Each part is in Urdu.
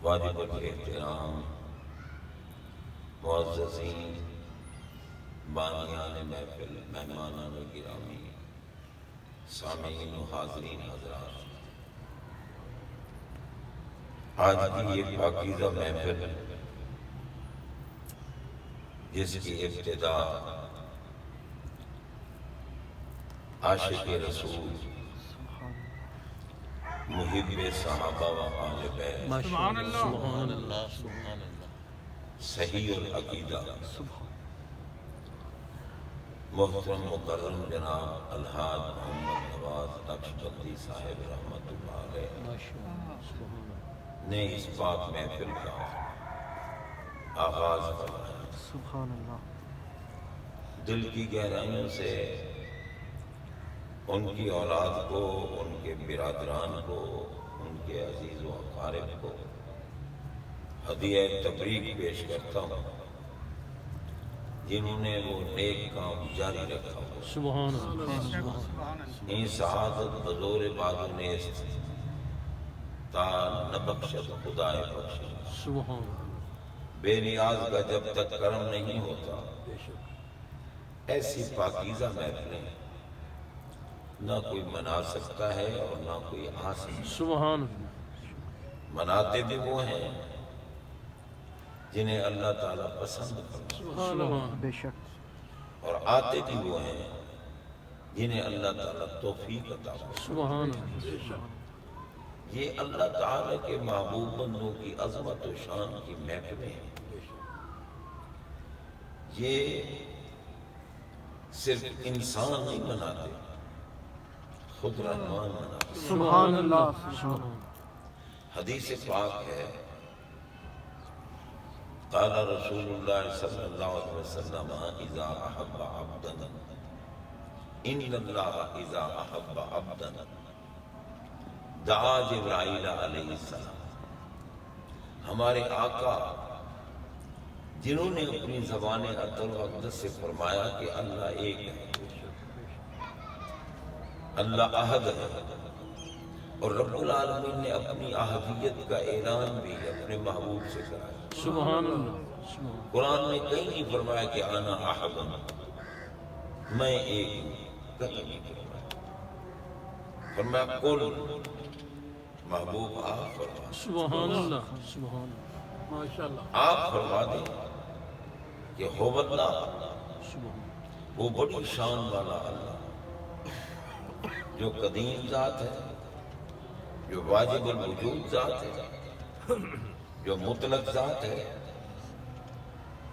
واجب الاحترام معززین بانیان محفل، مہمانان گرامی، سامعین و حاضرین حضرات، آج کی یہ پاکیزہ محفل جس کی ابتدا عاشق رسول محب صحابہ و آل بیت سبحان اللہ سبحان اللہ سبحان اللہ صحیح العقیدہ محترم مکرم جناب الحاج محمد نواز نقشبندی صاحب رحمۃ اللہ علیہ نے اس پاک محفل کا آغاز فرمایا۔ سبحان اللہ۔ دل کی گہرائیوں سے ان کی اولاد کو، ان کے برادران کو، ان کے عزیز و اقارب کو ہدیہ تبریک پیش کرتا ہوں، جنہوں نے وہ نیک کام جاری رکھا ہو۔ سبحان اللہ این سعادت بزور بازو نیست تا نبخشت خدائے بخشت۔ سبحان بے نیاز کا جب تک کرم نہیں ہوتا، ایسی پاکیزہ محفلیں نہ کوئی منا سکتا ہے اور نہ کوئی آ سکتا ہے۔ سبحان مناتے بھی وہ ہیں جنہیں اللہ تعالیٰ پسند کرتا ہے، سبحان بے شک۔ اور آتے بھی وہ ہیں جنہیں اللہ تعالیٰ توفیق عطا کرتا ہے۔ سبحان یہ اللہ تعالیٰ کے محبوب بندوں کی عظمت و شان کی محفلیں ہیں۔ یہ صرف انسان نہیں مناتے، خود رحمان مناتے۔ سبحان اللہ۔ سبحان حدیث پاک ہے، قال رسول اللہ صلی اللہ علیہ وسلم اذا احب عبدا ان اللہ اذا احب عبدا دعا جبرائیل علیہ السلام۔ ہمارے آقا جنہوں نے اپنی زبان عطر و اقدس سے فرمایا کہ اللہ ایک ہے، اللہ احد ہے، اور رب العالمین نے اپنی احدیت کا اعلان بھی اپنے محبوب سے کرایا۔ سبحان اللہ قرآن نے کہیں نہیں فرمایا کہ انا احد، میں ایک ہوں، کہیں نہیں فرمایا۔ فرمایا قل، محبوب آپ فرما، سبحان اللہ سبحان اللہ ماشاء اللہ آپ فرما دیں کہ ہو اللہ، سبحان وہ بڑی شان والا اللہ جو قدیم ذات ہے، جو واجب الوجود ذات ہے، جو مطلق ذات ہے،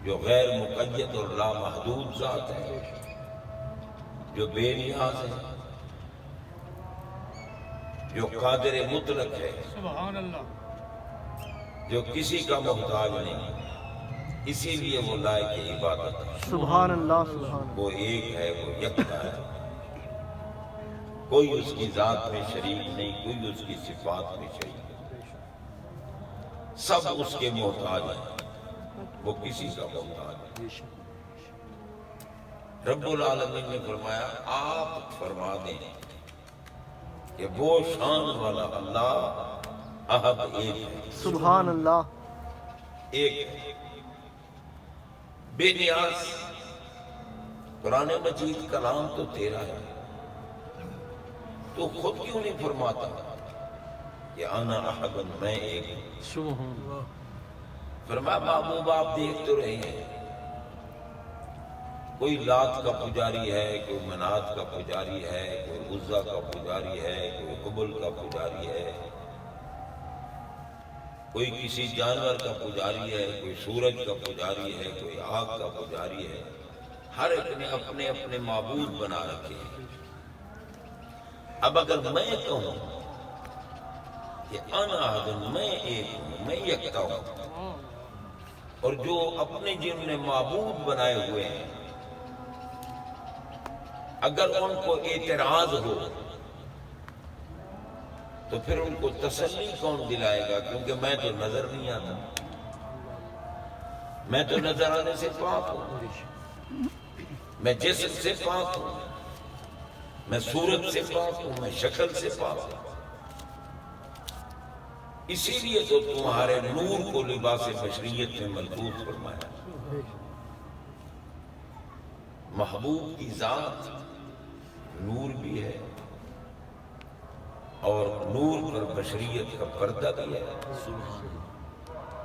جو غیر مقید اور لامحدود ذات ہے، جو بے نیاز ہے، جو قادر مطلق ہے، سبحان اللہ۔ جو کسی کا محتاج نہیں، اسی لیے وہ لائق عبادت ہے۔ سبحان اللہ۔ سبحان اللہ۔ وہ ایک ہے، وہ یکتا ہے، کوئی اس کی ذات میں شریک نہیں، کوئی اس کی صفات میں شریک نہیں، سب اس کے محتاج ہیں، وہ کسی کا محتاج نہیں۔ رب العالمین نے فرمایا آپ فرما دیں کہ وہ شان والا اللہ احد ایک ہے، سبحان اللہ۔ ایک ہے، بے نیاز۔ قرآن مجید کلام تو تیرا ہے، تو خود کیوں نہیں فرماتا کہ انا احد، میں ایک ہوں؟ سبحان اللہ فرمایا محبوب آپ دیکھ تو رہے ہیں، کوئی لات کا پجاری ہے، کوئی منات کا پجاری ہے، کوئی عزا کا پجاری ہے، کوئی حبل کا پجاری ہے، کوئی کسی جانور کا پجاری ہے، کوئی سورج کا پجاری ہے، کوئی آگ کا پجاری ہے، ہر ایک نے اپنے اپنے معبود بنا رکھے ہیں۔ اب اگر میں کہوں کہ انا احد، میں ایک ہوں، میں یکتا ہوں، اور جو اپنے جن نے معبود بنائے ہوئے ہیں اگر ان کو اعتراض ہو تو پھر ان کو تسلی کون دلائے گا؟ کیونکہ میں تو نظر نہیں آتا، میں تو نظر آنے سے پاک ہوں، میں جسم سے پاک ہوں، میں صورت سے پاک ہوں، میں شکل سے پاک ہوں۔ اسی لیے تو تمہارے نور کو لباس بشریت میں ملبوس فرمایا۔ محبوب کی ذات نور بھی ہے اور نور پر بشریت کا پردہ بھی ہے،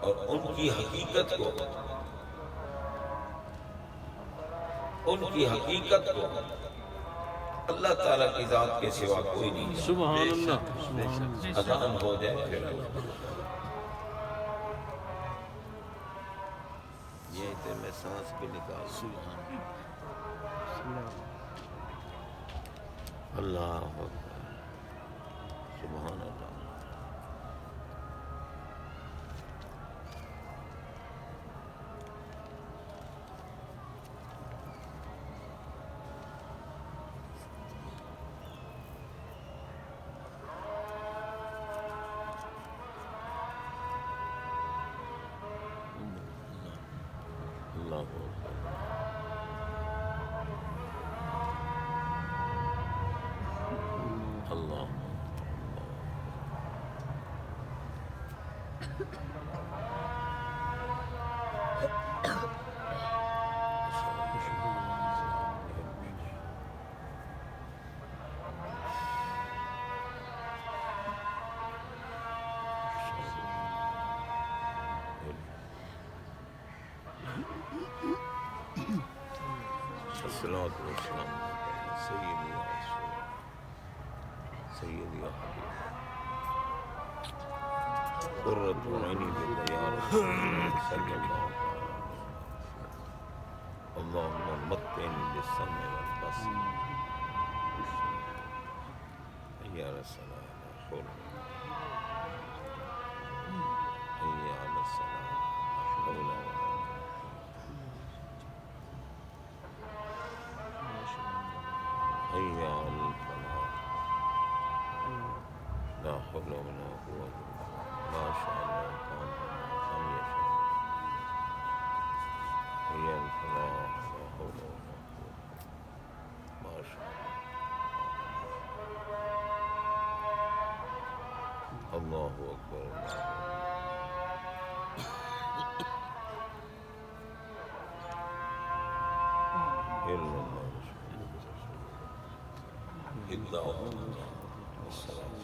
اور ان کی حقیقت کو اللہ تعالیٰ کی ذات کے سوا کوئی نہیں جانتا۔ سبحان اللہ، اذان ہو جائے پھر یہ تو میں سانس بھی نکال اللہ اکبر، سبحان اللہ۔ اللہ اکبر، اللہ الصلاة والسلام على سيدي يا رسول سيدي يا حبيبي قرة عيني بك يا رسول الله صلى الله عليه وسلم اللهم متعني بالسمع والبصر يا رسول الله حول حي على الصلاة لا حول ولا قوة حي على الفلاح لا حول ولا قوة ما شاء الله كان وما لم يشاء حي على الفلاح لا حول ولا قوة ما شاء الله الله أكبر إلا الله إلا الله الصلاة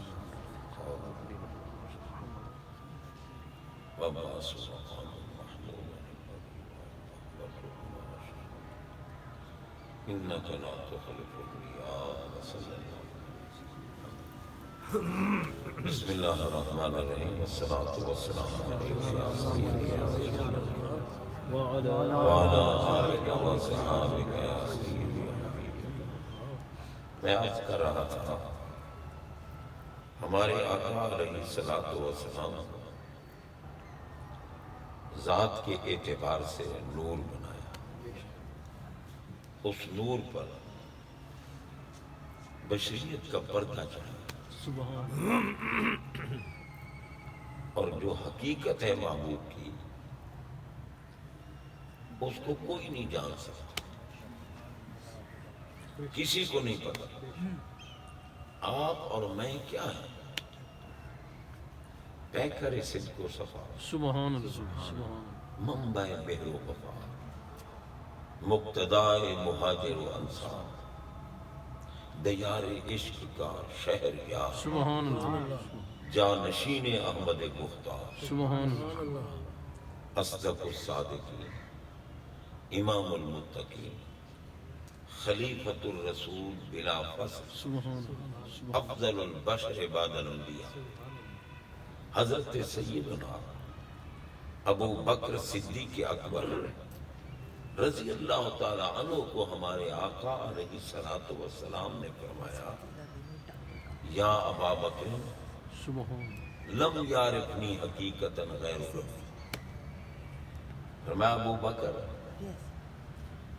وما سبحان المحمود إنك لا تخلف الميعاد صلى الله بسم الله الرحمن الرحيم والصلاة والسلام عليك يا سيدي يا رسول الله وعلى آلك وصحابك يا سيدي يا حبيبي۔ میں عرض کر رہا تھا ہمارے آقا علیہ الصلوۃ والسلام ذات کے اعتبار سے نور بنایا، اس نور پر بشریت کا پردہ چڑھا، اور جو حقیقت ہے محبوب کی اس کو کوئی نہیں جان سکتا، کسی کو نہیں پتا آپ اور میں کیا ہیں۔ پیکر صدق و صفا، سبحان اللہ، سبحان منبع بحر و وفا، مقتدائے مہاجر و انصار، دیار عشق کا شہر یار، سبحان اللہ، جانشین احمد گفتار، سبحان اللہ، اصدق الصادقین، امام المتقین، خلیفۃ الرسول بلا فصل، سبحان اللہ، افضل البشر بعد الانبیاء، حضرت سیدنا ابو بکر صدیق اکبر رضی اللہ تعالی عنہ کو ہمارے آقا علیہ الصلوۃ والسلام نے فرمایا، یا ابا بکر سبحان لم یعرفنی حقیقتا غیر رفیق، فرمایا ابو بکر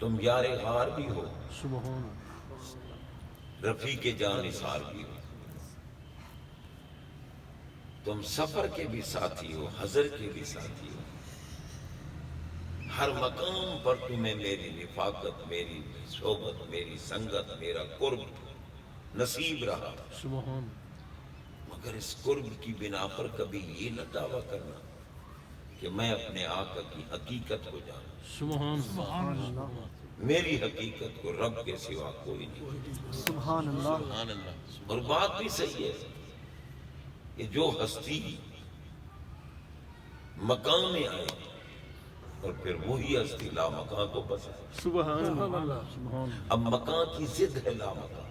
تم یار غار بھی ہو، سبحان رفیق جان نثار بھی ہو، تم سفر کے بھی ساتھی ہو، حضر کے بھی ساتھی ہو، ہر مقام پر تمہیں میری رفاقت، میری صحبت، میری سنگت، میرا قرب نصیب رہا، سبحان مگر اس قرب کی بنا پر کبھی یہ نہ دعویٰ کرنا کہ میں اپنے آقا کی حقیقت کو جانوں، سبحان اللہ میری حقیقت کو رب کے سوا کوئی نہیں۔ سبحان اللہ اور بات بھی صحیح ہے کہ جو ہستی مقام میں آئے اور پھر وہی ہستی لا مکان کو بسائے۔ سبحان اللہ سبحان اب مکان کی ضد ہے لا مکان،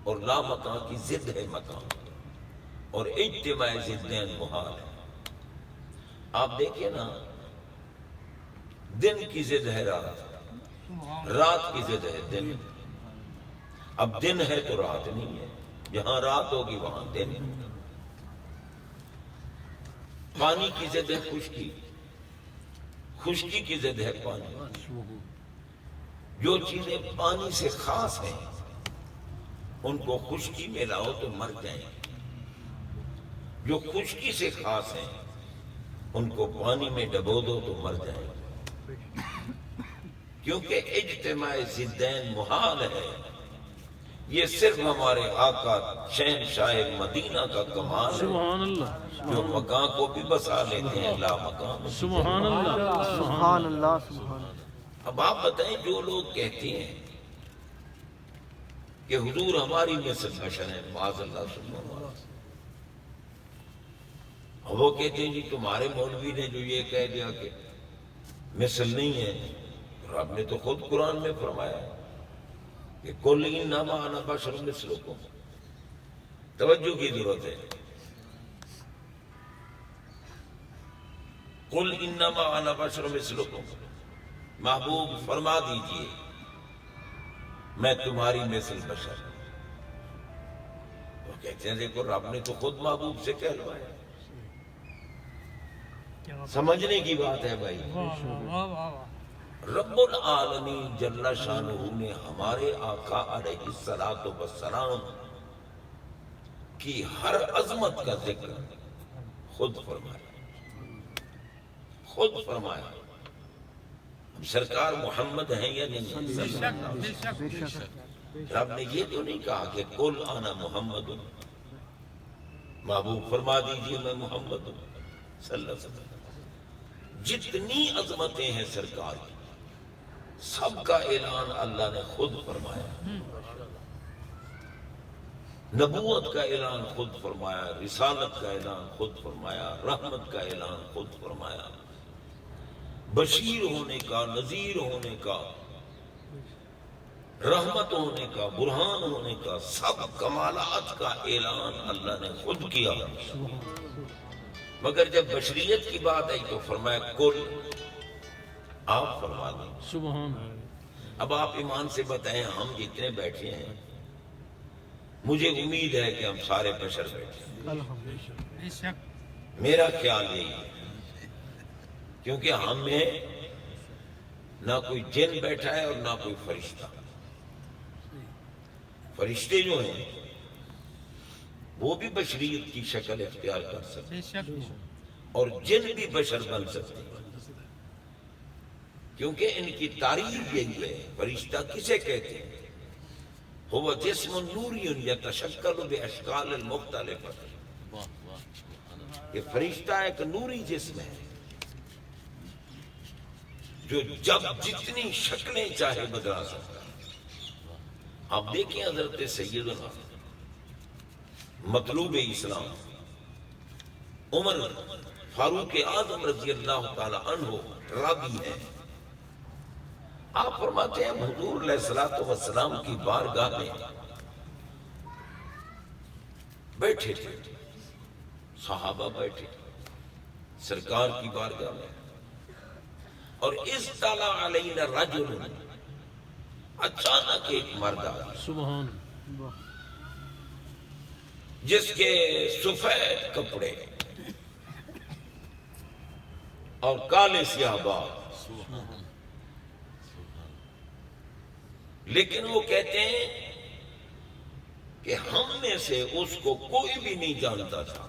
اور لا مکان کی ضد ہے مکان، اور اجتماع ضدین محال ہے۔ آپ دیکھیں نا، دن کی ضد ہے رات، رات کی ضد ہے دن۔ اب دن ہے تو رات نہیں ہے، جہاں رات ہوگی وہاں دن ہے۔ پانی کی ضد ہے خشکی، خشکی کی ضد ہے پانی۔ جو چیزیں پانی سے خاص ہیں ان کو خشکی میں لاؤ تو مر جائیں، جو خشکی سے خاص ہیں ان کو پانی میں ڈبو دو تو مر جائیں، کیونکہ اجتماع ضدین محال ہے۔ یہ صرف ہمارے آقا شہنشاہ مدینہ کا کمال ہے، سبحان اللہ جو مکان کو بھی بسا لیتے ہیں لا مکان۔ سبحان اللہ سبحان اللہ سبحان اللہ۔ اب آپ بتائیں، جو لوگ کہتے ہیں کہ حضور ہماری مثل بشر ہے، معاذ اللہ سبحان اللہ، وہ کہتے ہیں جی تمہارے مولوی نے جو یہ کہہ دیا کہ مثل نہیں ہے، رب نے تو خود قرآن میں فرمایا کہ قل انما انا بشر مثلکم۔ توجہ کی ضرورت ہے، قل انما انا بشر مثلکم، محبوب فرما دیجئے میں تمہاری مثل بشر۔ وہ کہتے ہیں دیکھو رب نے تو خود محبوب سے کہلوایا۔ سمجھنے کی بات ہے بھائی، رب العالمین جل شانہ نے ہمارے آقا علیہ السلام کی ہر عظمت کا ذکر خود فرمایا، خود فرمایا۔ سرکار محمد ہیں یا نہیں؟ بے شک رب نے یہ تو نہیں کہا کہ قل انا محمد، محبوب فرما دیجئے میں محمد ہوں صلی اللہ علیہ وسلم۔ جتنی عظمتیں ہیں سرکار کی سب کا اعلان اللہ نے خود فرمایا، نبوت کا اعلان خود فرمایا، رسالت کا اعلان خود فرمایا، رحمت کا اعلان خود فرمایا، بشیر ہونے کا، نذیر ہونے کا، رحمت ہونے کا، برہان ہونے کا، سب کمالات کا اعلان اللہ نے خود کیا۔ مگر جب بشریت کی بات آئی تو فرمایا قل، آپ فرما دیں۔ سبحان اب آپ ایمان سے بتائیں، ہم جتنے بیٹھے ہیں، مجھے امید ہے کہ ہم سارے بشر بیٹھے ہیں، الحمدللہ۔ میرا خیال یہی ہے، کیونکہ ہم میں نہ کوئی جن بیٹھا ہے اور نہ کوئی فرشتہ۔ فرشتے جو ہیں وہ بھی بشریت کی شکل اختیار کر سکتے ہیں اور جن بھی بشر بن سکتے ہیں، کیونکہ ان کی تعریف یہی ہے۔ فرشتہ کسے کہتے ہیں؟ هو جسم نوری یتشکل باشکال المختلفہ، کہ فرشتہ ایک نوری جسم ہے جو جب جتنی شکلیں چاہے بدلا سکتا ہے۔ آپ دیکھیں حضرت سیدنا مطلوب اسلام عمر فاروق اعظم رضی اللہ تعالی عنہ راضی ہیں، آپ فرماتے ہیں حضور علیہ السلام کی بارگاہ میں بیٹھے تھے، صحابہ بیٹھے سرکار کی بارگاہ میں، اور اس طلع علینا رجل، اچانک ایک مرد آیا سبحان جس کے سفید کپڑے اور کالے سیاہ بال، لیکن وہ کہتے ہیں کہ ہم میں سے اس کو کوئی بھی نہیں جانتا تھا،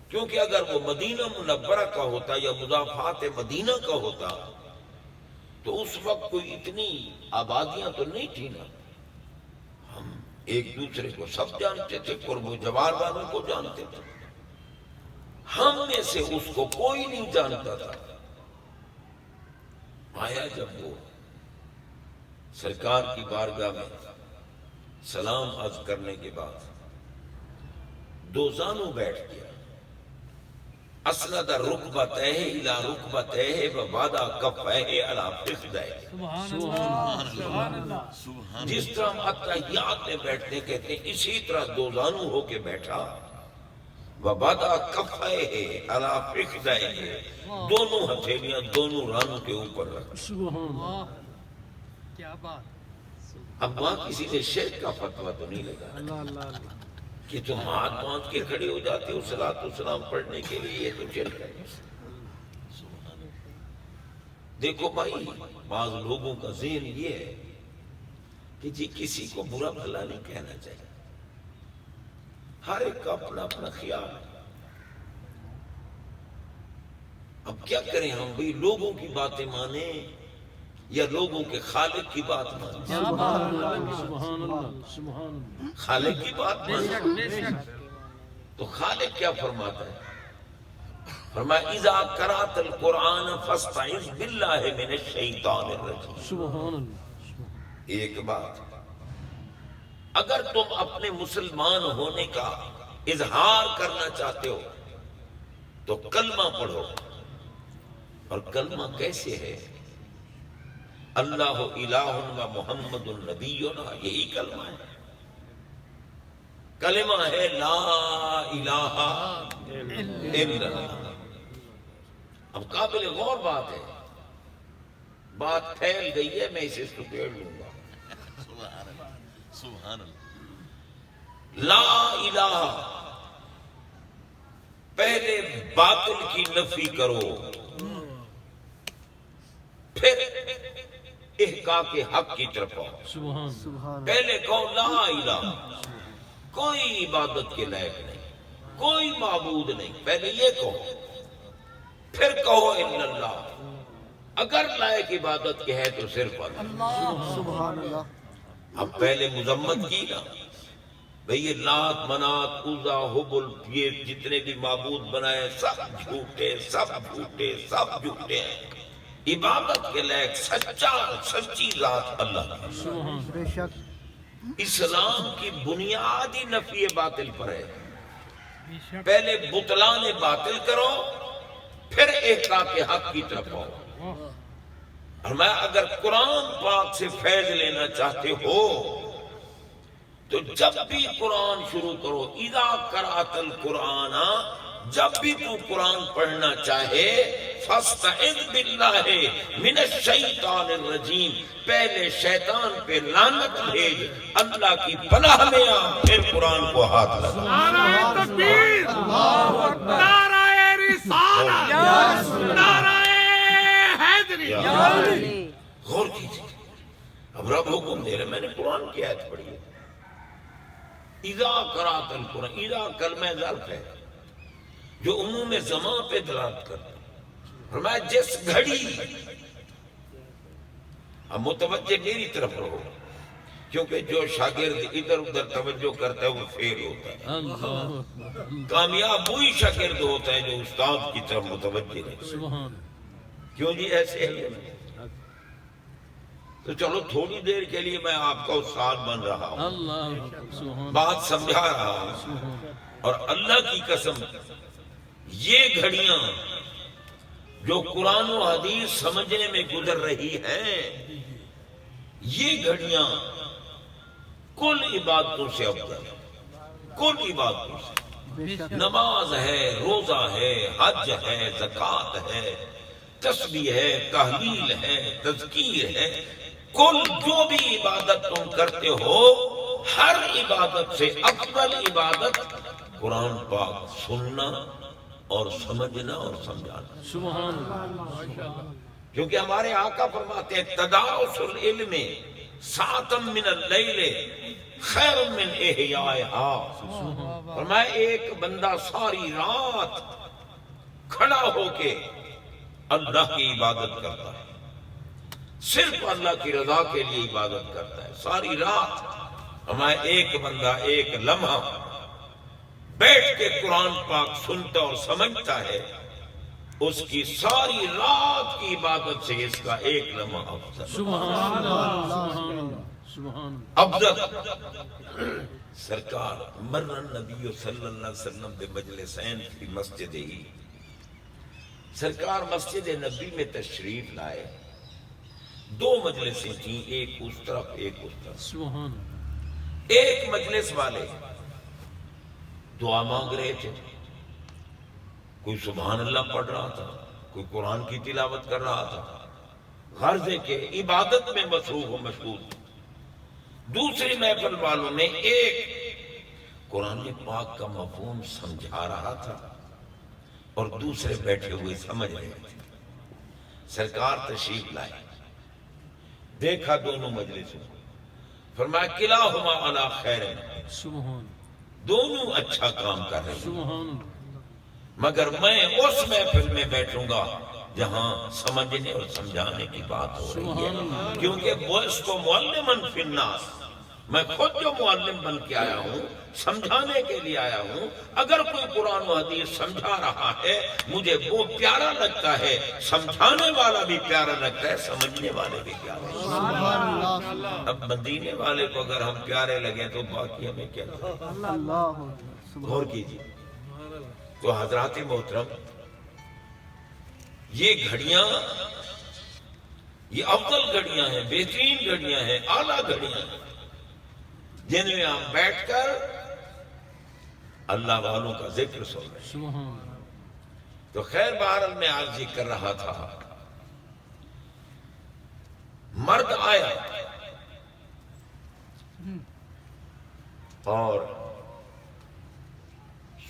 کیونکہ اگر وہ مدینہ منورہ کا ہوتا یا مضافات مدینہ کا ہوتا تو اس وقت کوئی اتنی آبادیاں تو نہیں تھی نا، ایک دوسرے کو سب جانتے تھے، قرب و جوار والوں کو جانتے تھے، ہم میں سے اس کو کوئی نہیں جانتا تھا۔ آیا جب وہ سرکار کی بارگاہ میں سلام عرض کرنے کے بعد دو زانوں بیٹھ گیا، اسند رکبتہ الی رکبتہ ووضع کفیہ علی فخذیہ، سبحان اللہ، جس طرح ہم اتحیات میں بیٹھتے کہتے ہیں اسی طرح دو زانوں ہو کے بیٹھا، ووضع کفیہ علی فخذیہ، دونوں ہتھیلیاں دونوں رانوں کے اوپر رکھ۔ واہ کیا بات، اب وہاں کسی نے شرک کا فتویٰ تو نہیں لگا اللہ اللہ اللہ، کہ تم ہاتھ باندھ کے کھڑے ہو جاتے ہو صلاۃ و سلام پڑھنے کے لیے، یہ تو شرک ہے۔ دیکھو بھائی، بعض لوگوں کا ذہن یہ ہے کہ جی کسی کو برا بھلا نہیں کہنا چاہیے، ہر ایک کا اپنا اپنا خیال ہے۔ اب کیا کریں ہم بھی، لوگوں کی باتیں مانیں یا لوگوں کے خالق کی بات مانیں؟ سبحان اللہ، سبحان اللہ، سبحان اللہ، خالق کی بات بے مانیں شک بے شک، تو خالق کیا فرماتا ہے؟ فرمایا اذا قرأت القرآن فاستعذ باللہ من الشیطان الرجیم۔ سبحان اللہ، ایک بات، اگر تم اپنے مسلمان ہونے کا اظہار کرنا چاہتے ہو تو کلمہ پڑھو، اور کلمہ کیسے ہے؟ اللہ الہ و محمد النبینا، یہی کلمہ ہے۔ کلمہ ہے لا الہ الا اللہ۔ اب قابل غور بات ہے، بات پھیل گئی ہے، میں اسے سکیڑ لوں گا۔ سبحان اللہ، لا الہ، پہلے باطل کی نفی کرو، پھر احقاق حق کی طرف آؤ۔ سبحان سبحان پہلے کہو لا الہ، کوئی عبادت کے لائق نہیں، کوئی معبود نہیں، پہلے یہ کہو، پھر کہو الا اللہ، اگر لائق عبادت کے ہے تو صرف اللہ۔ سبحان اللہ، اب پہلے مذمت کی نا، بھئی یہ لات منات عزا حبل، یہ جتنے بھی معبود بنائے سب جھوٹے، سب جھوٹے، سب جھوٹے ہیں، عبادت کے لائق سچا سچی ذات اللہ کی۔ سبحان بے شک اسلام کی بنیاد ہی نفی باطل پر ہے، بے شک، پہلے بطلان باطل کرو، پھر احقاق حق کی طرف آؤ۔ اور میں اگر قرآن پاک سے فیض لینا چاہتے ہو تو جب بھی قرآن شروع کرو، اذا قرأت القرآن، جب بھی تو قرآن پڑھنا چاہے، فاستعذ باللہ من الشیطان الرجیم، پہلے شیطان پہ لعنت بھیج، اللہ کی پناہ میں آ، پھر قرآن کو ہاتھ لگا۔ نعرہ تکبیر، نعرہ رسالت، نعرہ حیدری، غور کیجیے، اب رب حکم دے رہے، میں نے قرآن کی آیت پڑھی ہے، اذا قرأت القرآن، اذا کلمہ ظرف ہے جو عموم زمان پہ دلالت کرتا ہے۔ فرمایا جس گھڑی، اب متوجہ میری طرف رہو، کیونکہ جو شاگرد ادھر ادھر توجہ کرتا ہے وہ فیل ہوتا ہے، اللہ، کامیاب وہی شاگرد ہوتا ہے جو استاد کی طرف متوجہ رہے۔ سبحان کیوں جی ایسے ہے؟ تو چلو تھوڑی دیر کے لیے میں آپ کا استاد بن رہا ہوں، اللہ، سبحان بات سمجھا رہا ہوں، اور اللہ کی قسم یہ گھڑیاں جو قرآن و حدیث سمجھنے میں گزر رہی ہیں، یہ گھڑیاں کل عبادتوں سے افضل ہیں، کل عبادتوں سے۔ بے شک، نماز ہے، روزہ ہے، حج ہے، زکوٰۃ ہے، تسبیح ہے، تحلیل ہے، تذکیر ہے، کل جو بھی عبادت تم کرتے ہو، ہر عبادت سے افضل عبادت قرآن پاک سننا اور سمجھنا اور سمجھانا۔ سبحان اللہ، کیونکہ ہمارے آقا فرماتے ہیں تدارس العلم ساعتم من اللیل خیر من احیائها، فرمایا ایک بندہ ساری رات کھڑا ہو کے اللہ کی عبادت کرتا ہے، صرف اللہ کی رضا کے لیے عبادت کرتا ہے، ساری رات ہمارا ایک بندہ ایک لمحہ بیٹھ کے قرآن پاک سنتا اور سمجھتا ہے، اس کی ساری رات کی عبادت سے اس کا ایک لمحہ افضل سبحان اللہ سبحان اللہ سبحان اللہ افضل۔ سرکار مر النبی صلی اللہ علیہ وسلم بے مجلسین فی مسجد ہی، سرکار مسجد نبی میں تشریف لائے، دو مجلسیں تھیں، ایک اس طرف ایک اس طرف۔ سبحان اللہ ایک مجلس والے دعا مانگ رہے تھے، کوئی سبحان اللہ پڑھ رہا تھا، کوئی قرآن کی تلاوت کر رہا تھا، غرض ہے کہ عبادت میں مصروف و مشغول۔ دوسری محفل والوں نے ایک قرآن پاک کا مفہوم سمجھا رہا تھا اور دوسرے بیٹھے ہوئے سمجھ رہے تھے۔ سرکار تشریف لائے، دیکھا دونوں مجلسوں کو، فرمایا کلاہما علی خیر، سبحان دونوں اچھا کام کر رہے ہیں، سبحان اللہ مگر میں اس محفل میں بیٹھوں گا جہاں سمجھنے اور سمجھانے کی بات ہو رہی ہے، کیونکہ بُعِثْتُ مُعَلِّمًا فِی النَّاسِ، میں خود جو معلم بن کے آیا ہوں، سمجھانے کے لیے آیا ہوں۔ اگر کوئی قرآن و حدیث سمجھا رہا ہے مجھے وہ پیارا لگتا ہے، سمجھانے والا بھی پیارا لگتا ہے، سمجھنے والے بھی پیارے لگتے ہیں۔ اب مدینے والے کو اگر ہم پیارے لگیں تو باقی ہمیں کیا لگے؟ غور کیجیے۔ تو حضرات محترم، یہ گھڑیاں، یہ افضل گھڑیاں ہیں، بہترین گھڑیاں ہیں، اعلیٰ گھڑیاں ہیں، جن میں ہم بیٹھ کر اللہ والوں کا ذکر سن رہے ہیں۔ سبحان اللہ تو خیر بہرحال میں عرض یہ کر رہا تھا، مرد آیا اور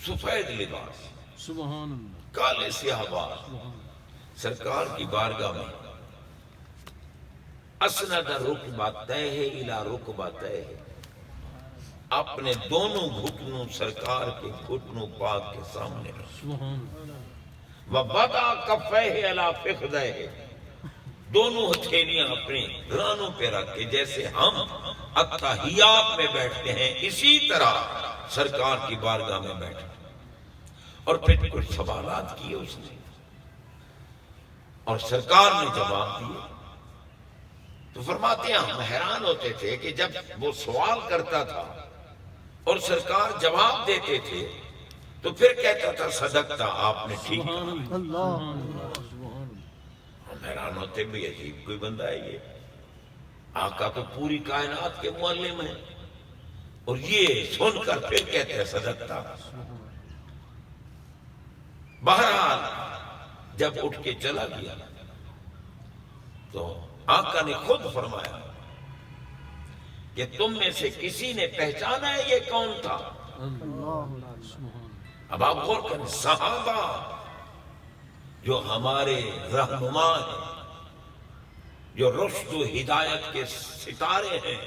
سفید لباس، سبحان اللہ کالے سیاہ بال، سرکار کی بارگاہ میں اسند رکبتیہ الی رکبتیہ، اپنے دونوں گھٹنوں سرکار کے گھٹنوں پاک کے سامنے رکھ، سبحان وَوَضَعَ كَفَّیہِ عَلَى فِخْذَیہِ، دونوں ہتھیلیاں اپنے رانوں پہ رکھ کے جیسے ہم اتحیات میں بیٹھتے ہیں اسی طرح سرکار کی بارگاہ میں بیٹھا، اور پھر کچھ سوالات کیے اس نے اور سرکار نے جواب دیے۔ تو فرماتے ہیں ہم حیران ہوتے تھے کہ جب وہ سوال کرتا تھا اور سرکار جواب دیتے تھے تو پھر کہتا تھا صدقتا، آپ نے ٹھیک کہا۔ اللہ سبحان اللہ ہم حیران ہوتے بھی، عجیب کوئی بندہ ہے یہ، آقا تو پوری کائنات کے معلم ہیں اور یہ سن کر پھر کہتے ہیں صدقتا۔ بہرحال جب اٹھ کے چلا گیا تو آقا نے خود فرمایا کہ تم میں سے کسی نے پہچانا ہے یہ کون تھا؟ اب آپ غور کریں، صحابہ جو ہمارے رہنما ہیں، جو رشد و ہدایت کے ستارے ہیں،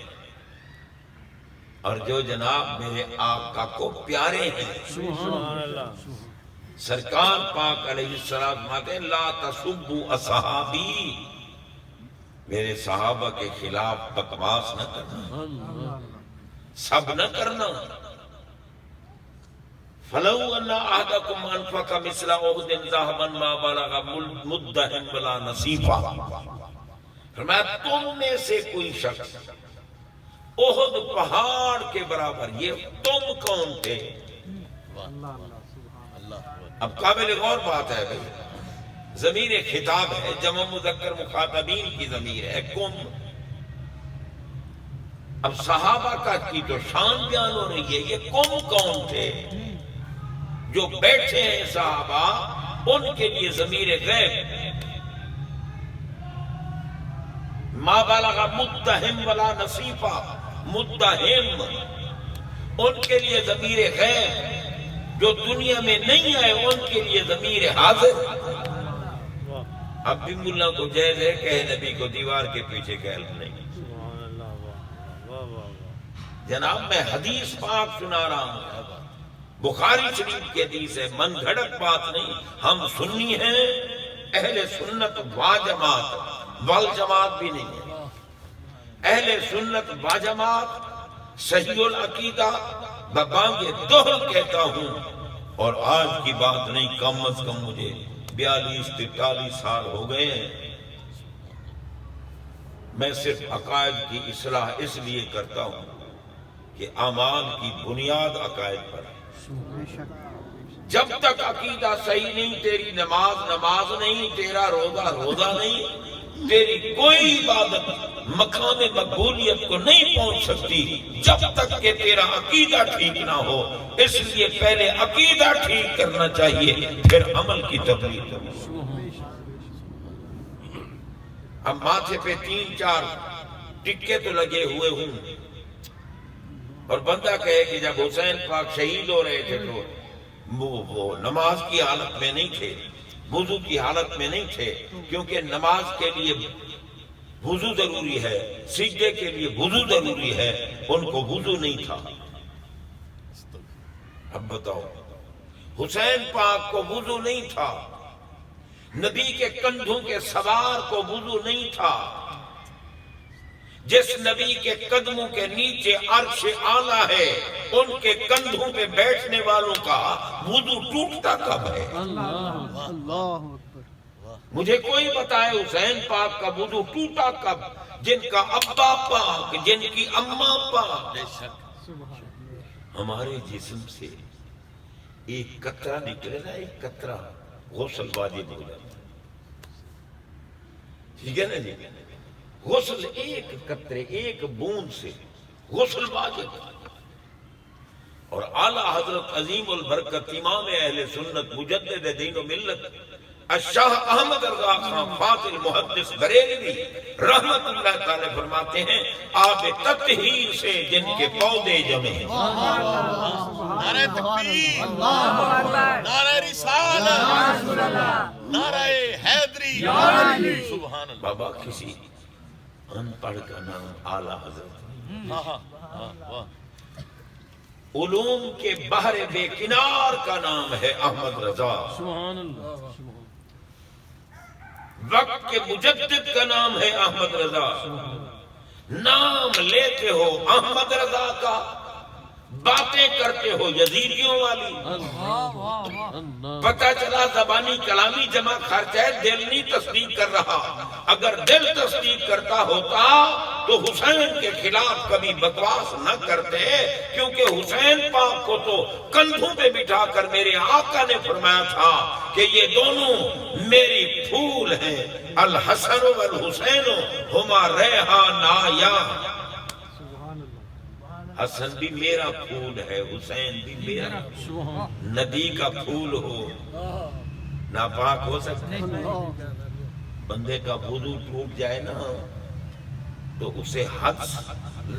اور جو جناب میرے آقا کو پیارے ہیں، سبحان اللہ سرکار پاک علیہ السلام فرماتے ہیں لا تسبوا اصحابی، میرے صحابہ کے خلاف بکواس نہ کرنا، اللہ سب نہ کرنا۔ فَلَوْ أَنَّ أَحَدَكُمْ أَنفَقَ مِثْلَ أُحُدٍ ذَهَبًا مَا بَلَغَ مُدَّهُمْ وَلَا نَصِيفًا، فرمایا تم میں سے کوئی شخص احد پہاڑ کے برابر، یہ تم کون تھے؟ اب قابل غور بات ہے بھائی، ضمیر خطاب ہے، جمع مذکر مخاطبین کی ضمیر ہے، کم۔ اب صحابہ کا کی تو شان بیان ہو رہی ہے، یہ کم کون تھے؟ جو بیٹھے ہیں صحابہ، ان کے لیے ضمیر غیب، ما بلغ مدہم ولا نصیفہ، مدہم ان کے لیے ضمیر غیب، جو دنیا میں نہیں آئے ان کے لیے ضمیر حاضر۔ اب بھی ملا کو جائز ہے کہ نبی کو دیوار کے پیچھے کہل نہیں۔ جناب میں حدیث پاک سنا رہا ہوں، بخاری شریف کی حدیث ہے، من گھڑک بات نہیں، ہم سنی ہیں، اہل سنت و جماعت، والجماعت بھی نہیں ہے، اہل سنت و جماعت صحیح العقیدہ ببانگ دوہل کہتا ہوں، اور آج کی بات نہیں، کم از کم مجھے 42-43 سال ہو گئے ہیں۔ میں صرف عقائد کی اصلاح اس لیے کرتا ہوں کہ اعمال کی بنیاد عقائد پر ہے۔ جب تک عقیدہ صحیح نہیں، تیری نماز نماز نہیں، تیرا روزہ روزہ نہیں، تیری کوئی عبادت مقام مقبولیت کو نہیں پہنچ سکتی جب تک کہ تیرا عقیدہ ٹھیک نہ ہو۔ اس لیے پہلے عقیدہ ٹھیک کرنا چاہیے، پھر عمل کی تبلیغ کرنا۔ اب ماتھے پہ 3-4 ٹکے تو لگے ہوئے ہوں، اور بندہ کہے کہ جب حسین پاک شہید ہو رہے تھے تو وہ نماز کی حالت میں نہیں تھے، وضو کی حالت میں نہیں تھے، کیونکہ نماز کے لیے وضو ضروری ہے، سجدے کے لیے وضو ضروری ہے، ان کو وضو نہیں تھا۔ اب بتاؤ، حسین پاک کو وضو نہیں تھا، نبی کے کندھوں کے سوار کو وضو نہیں تھا، جس نبی کے قدموں کے نیچے عرش اعلیٰ ہے، ان کے کندھوں پہ بیٹھنے والوں کا وضو ٹوٹتا کب ہے؟ اللہ اکبر۔ مجھے کوئی بتائے حسین پاک کا وضو ٹوٹا کب؟ جن کا ابا پاک، جن کی اماں پاک، ہمارے جسم سے ایک قطرہ نکلے نا، ایک قطرہ، غسل واجب ہو جاتا، ٹھیک ہے نا جی؟ غسل ایک قطرے، ایک بوند سے غسل واجب۔ اور اعلیٰ حضرت عظیم البرکت امام اہل سنت مجدد دین و ملت الشاہ احمد رضا خان فاضل محدث بریلوی رحمت اللہ تعالی فرماتے ہیں، آب تطہیر سے جن کے پودے جمے ہیں۔ نعرہ تکبیر، نعرہ رسالت، نعرہ حیدری، سبحان اللہ۔ بابا کسی ان پڑھ کا نام اعلیٰ حضرت، علوم کے بحر بے کنار کا نام ہے احمد رضا، سبحان اللہ۔ وقت کے مجدد کا نام ہے احمد رضا۔ نام لیتے ہو احمد رضا کا، باتیں کرتے ہو یزیدیوں والی۔ پتہ چلا زبانی کلامی جمع خرچ ہے، دل نہیں تصدیق کر رہا۔ اگر دل تصدیق کرتا ہوتا تو حسین کے خلاف کبھی بکواس نہ کرتے، کیونکہ حسین پاک کو تو کندھوں پہ بٹھا کر میرے آقا نے فرمایا تھا کہ یہ دونوں میری پھول ہیں، الحسن والحسین ہما ریحانایا۔ حسن بھی میرا پھول ہے، حسین بھی میرا۔ نبی کا پھول ہو ناپاک ہو سکتے؟ بندے کا وضو ٹوٹ جائے نا تو اسے حد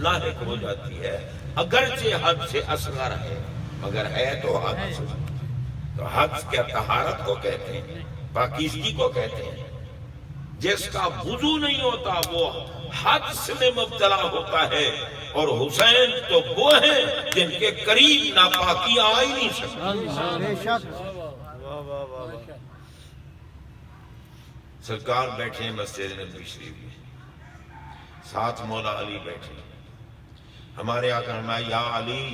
لاحق ہو جاتی ہے، اگرچہ حد سے اصغر ہے مگر ہے تو حد سے۔ تو حد کیا طہارت کو کہتے ہیں، پاکیزگی کو کہتے ہیں۔ جس کا وضو نہیں ہوتا وہ حدث میں مبتلا ہوتا ہے، اور حسین تو وہ ہیں جن کے قریب ناپاکی آ ہی نہیں سکتی۔ بے شک۔ سرکار بیٹھے ہیں مسجد نبوی شریف میں، ساتھ مولا علی بیٹھے ہیں۔ ہمارے آقا فرمایا یا علی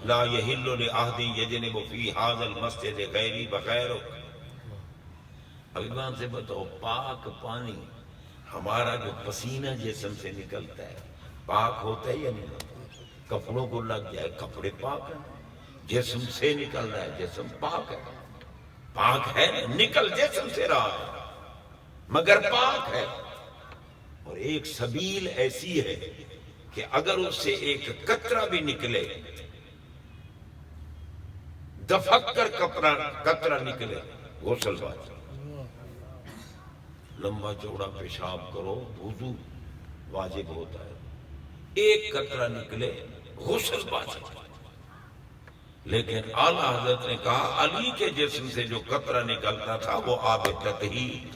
لا یحل لأحد یجنب فی ھذا المسجد غیری بغیرک۔ ابھی بان سے بتاؤ، پاک پانی ہمارا جو پسینہ جسم سے نکلتا ہے پاک ہوتا ہے یا نہیں ہوتا؟ کپڑوں کو لگ جائے کپڑے پاک ہیں، جسم سے نکل رہا ہے جسم پاک ہے، پاک ہے، نکل جسم سے رہا ہے مگر پاک ہے۔ اور ایک سبیل ایسی ہے کہ اگر اس سے ایک قطرہ بھی نکلے، دفق کر قطرہ نکلے، غسل واجب۔ لمبا چوڑا پیشاب کرو وضو واجب ہوتا ہے، ایک قطرہ نکلے غسل واجب۔ لیکن اعلیٰ حضرت نے کہا علی کے جسم سے جو قطرہ نکلتا تھا وہ آب تطہیر،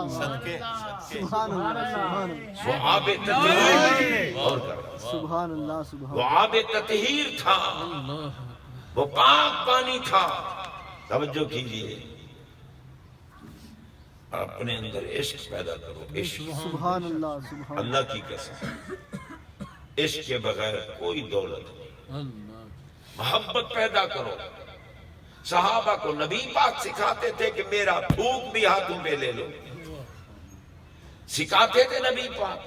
صدقے سبحان اللہ، سبحان اللہ، وہ آب تطہیر اور سبحان اللہ، سبحان وہ آب تطہیر تھا، وہ پاک پانی تھا۔ توجہ کیجئے، اپنے اندر عشق پیدا کرو، عشق، سبحان اللہ، سبحان اللہ کی قسم۔ عشق کے بغیر کوئی دولت نہیں. اللہ محبت پیدا کرو. صحابہ کو نبی پاک سکھاتے تھے کہ میرا تھوک بھی ہاتھوں پہ لے لو. سکھاتے تھے نبی پاک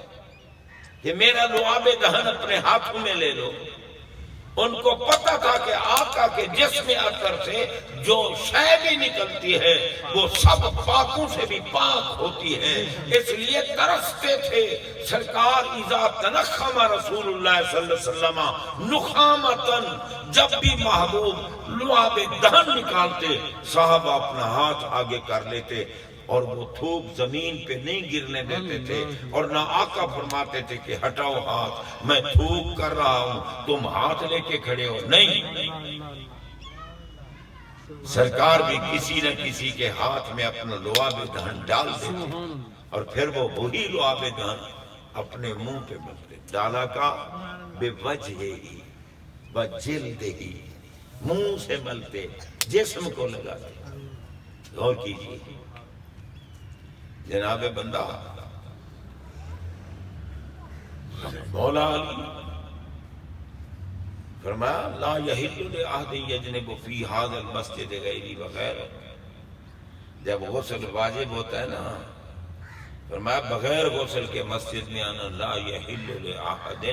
کہ میرا لعاب دہن اپنے ہاتھوں میں لے لو. ان کو پتا تھا کہ آقا کے جسم اطہر سے جو شے بھی نکلتی ہے وہ سب پاکوں سے بھی پاک ہوتی ہے. اس لیے ترستے تھے. سرکار اذا تنخم رسول اللہ صلی اللہ علیہ وسلم نخامتن، جب بھی محبوب لعاب دہن نکالتے صحابہ اپنا ہاتھ آگے کر لیتے اور وہ تھوک زمین پہ نہیں گرنے دیتے تھے. اور نہ آقا فرماتے تھے کہ ہٹاؤ ہاتھ، میں تھوک کر رہا ہوں تم ہاتھ لے کے کھڑے ہو. نہیں، سرکار بھی کسی نہ کسی کے ہاتھ میں اپنا لعاب دہن ڈال دیتے اور پھر وہ وہی لعاب دہن اپنے منہ پہ ملتے. ڈالا کا بے وجہ ہی بجلد ہی، منہ سے ملتے، جسم کو لگاتے. غور کیجیے جناب بندہ مولا علی فرمایا لا یحل لأحد یجنب فی ھذا المسجد غیری وغیرہ. جب غسل واجب ہوتا ہے نا، فرمایا بغیر غسل کے مسجد میں آنا لا یحل لأحد،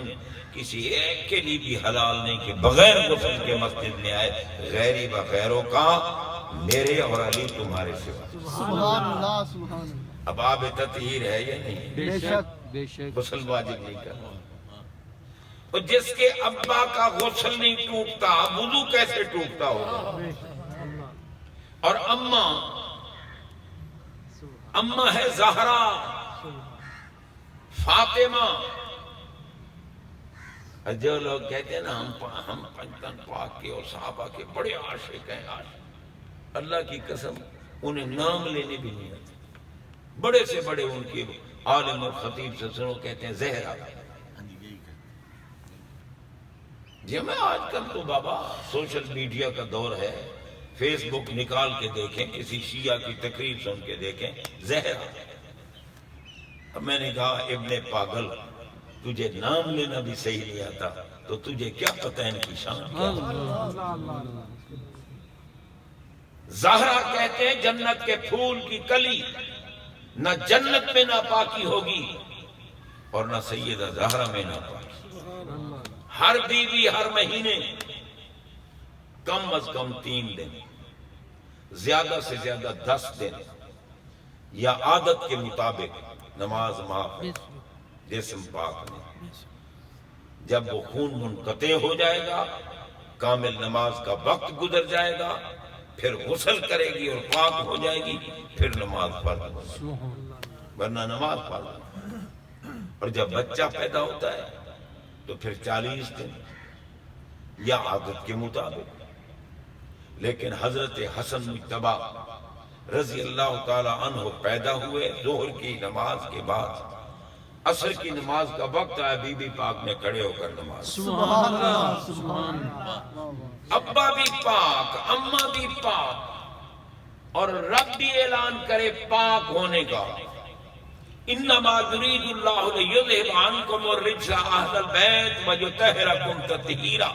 کسی ایک کے لیے بھی حلال نہیں کہ بغیر غسل کے مسجد میں آئے غیری وغیروں کا، میرے اور علی تمہارے سوا. سبحان اللہ سبحان اللہ. اب آب تطہیر ہے یا نہیں؟ بے شک بے شک غسل واجب نہیں کرنا. اور جس کے ابا کا غسل نہیں ٹوٹتا وضو کیسے ٹوٹتا ہوگا؟ اور اماں ہے زہرا فاطمہ. جو لوگ کہتے ہیں نا ہم پنجتن پاک کے اور صحابہ کے بڑے عاشق ہیں، اللہ کی قسم انہیں نام لینے بھی نہیں آتے. بڑے سے بڑے ان کے عالم اور خطیب سے سنو کہتے ہیں زہرا. جی میں آج کل تو بابا سوشل میڈیا کا دور ہے، فیس بک نکال کے دیکھیں، کسی شیعہ کی تقریر سن کے دیکھیں زہرا. اب میں نے کہا ابن پاگل، تجھے نام لینا بھی صحیح نہیں آتا تو تجھے کیا پتہ ہے ان کی شان کیا ہے؟ زہرا کہتے ہیں جنت کے پھول کی کلی. نہ جنت میں ناپاکی ہوگی اور نہ سیدہ زہرا میں ناپاکی. ہر بیوی ہر مہینے کم از کم 3 دن، زیادہ سے زیادہ 10 دن یا عادت کے مطابق نماز معاف ہے جسم پاک میں. جب وہ خون منقطع ہو جائے گا، کامل نماز کا وقت گزر جائے گا، پھر غسل کرے گی اور پاک ہو جائے گی، پھر نماز فرض ہوگی، ورنہ نماز فرض. اور جب بچہ پیدا ہوتا ہے تو پھر 40 دن یا عادت کے مطابق. لیکن حضرت حسن مجتبی رضی اللہ تعالی عنہ پیدا ہوئے ظہر کی نماز کے بعد. عصر کی نماز کا وقت آیا، بی بی پاک نے کھڑے ہو کر نماز. سبحان اللہ سبحان اللہ. ابا بھی پاک، اماں بھی پاک، اور رب بھی اعلان کرے پاک ہونے کا. انما یرید اللہ لیذھب عنکم الرجس اہل البیت ویطہرکم تطہیرا.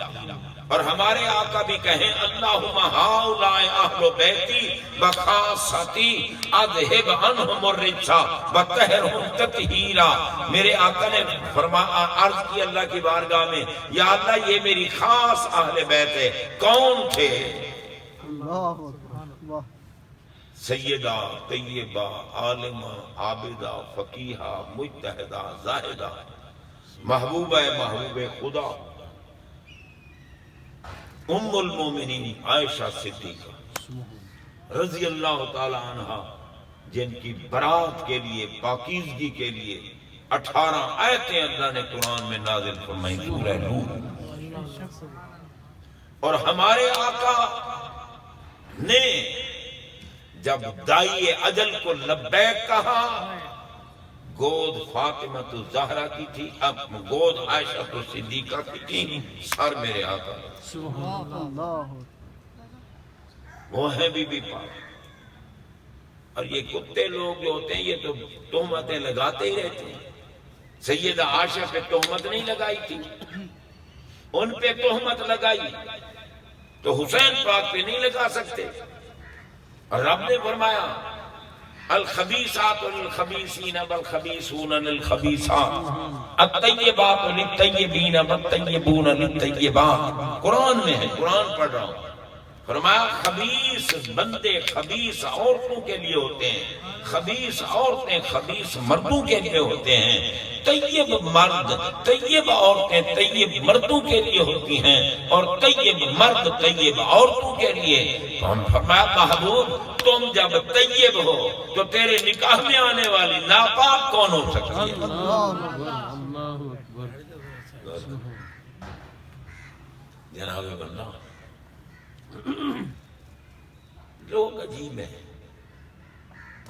اور ہمارے آقا بھی کہیں اللہم ہؤلاء اہل بیتی وخاصتی اذھب عنہم الرجس وطہرہم تطہیرا. میرے آقا نے عرض کی اللہ کی بارگاہ میں، یا اللہ یہ میری خاص اہل بیت ہے. کون تھے؟ اللہ اکبر. واہ. سیدہ، طیبہ، عالمہ، عابدہ، فقیہہ، مجتہدہ، زاہدہ، محبوبہ محبوب خدا ام المومنین عائشہ صدیقہ رضی اللہ تعالی عنہ، جن کی برات کے لیے، پاکیزگی کے لیے 18 آیتیں اللہ نے قرآن میں نازل فرمائیں سورہ نور. اور ہمارے آقا نے جب دائی اجل کو لبیک کہا، گود فاطمہ تو زہرا کی تھی، اب گود عائشہ تو صدیقہ کی تھی، سر میرے آقا سبحان اللہ. وہ ہیں بی بی پاک. اور یہ کتے لوگ جو ہوتے ہیں یہ تو تہمتیں لگاتے ہی رہتے ہیں. سیدہ عائشہ پہ تہمت نہیں لگائی تھی، ان پہ تہمت لگائی تو حسین پاک پہ نہیں لگا سکتے. اور رب نے فرمایا الخبیثات للخبیثین والخبیثون للخبیثات الطیبات للطیبین والطیبون للطیبات. قرآن میں ہے، قرآن پڑھ رہا ہوں. فرمایا خبیث بندے خبیث عورتوں کے لیے ہوتے ہیں، خبیث عورتیں خبیث مردوں کے لیے ہوتے ہیں. طیب مرد طیب عورتیں طیب مردوں کے لیے ہوتی ہیں اور طیب مرد طیب عورتوں کے لیے. تو ہم فرمایا محبوب تم جب طیب ہو تو تیرے نکاح میں آنے والی ناپاک کون ہو سکتی ہے؟ اللہ اکبر. جناب بندہ لوگ عجیب ہیں